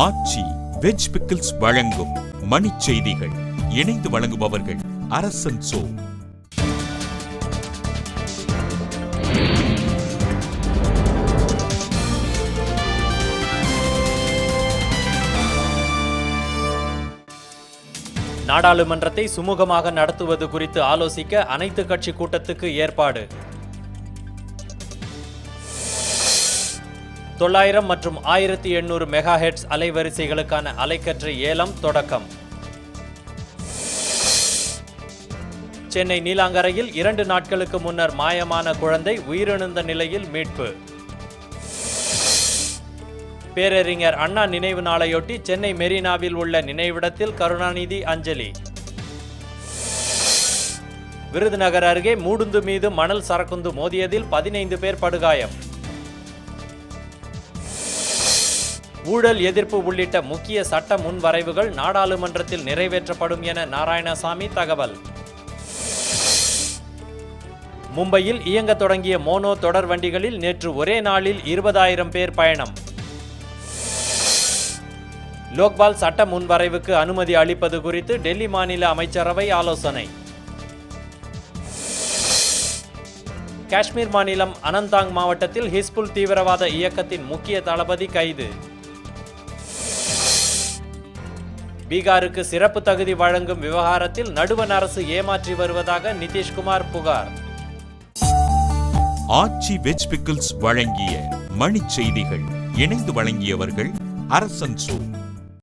ஆச்சி veg pickles வழங்கும் மணிச் செய்திகள். இணைந்து வழங்குபவர்கள் அரசன் சோ. நாடாளுமன்றத்தை சுமூகமாக நடத்துவது குறித்து ஆலோசிக்க அனைத்து கட்சி கூட்டத்துக்கு ஏற்பாடு. 900 மற்றும் 1800 மெகாஹெர்ட்ஸ் அலைவரிசைகளுக்கான அலைக்கற்றை ஏலம் தொடக்கம். சென்னை நீலாங்கரையில் 2 நாட்களுக்கு முன்னர் மாயமான குழந்தை உயிரிழந்த நிலையில் மீட்பு. பேரறிஞர் அண்ணா நினைவு நாளையொட்டி சென்னை மெரினாவில் உள்ள நினைவிடத்தில் கருணாநிதி அஞ்சலி. விருதுநகர் அருகே மூடுந்து மீது மணல் சரக்குந்து மோதியதில் 15 பேர் படுகாயம். ஊழல் எதிர்ப்பு உள்ளிட்ட முக்கிய சட்ட முன்வரைவுகள் நாடாளுமன்றத்தில் நிறைவேற்றப்படும் என நாராயணசாமி தகவல். மும்பையில் இயங்க தொடங்கிய மோனோ தொடர் வண்டிகளில் நேற்று ஒரே நாளில் 20,000 பேர் பயணம். லோக்பால் சட்ட முன்வரைவுக்கு அனுமதி அளிப்பது குறித்து டெல்லி மாநில அமைச்சரவை ஆலோசனை. காஷ்மீர் மாநிலம் அனந்தாங் மாவட்டத்தில் ஹிஸ்புல் தீவிரவாத இயக்கத்தின் முக்கிய தளபதி கைது. பீகாருக்கு சிறப்பு தகுதி வழங்கும் விவகாரத்தில் நடுவண் அரசு ஏமாற்றி வருவதாக நிதிஷ்குமார் புகார். ஆச்சி வெஜ் பிக்கிள்ஸ் வழங்கிய மணிச் செய்திகள். இணைந்து வழங்கியவர்கள் அரசன் சோ.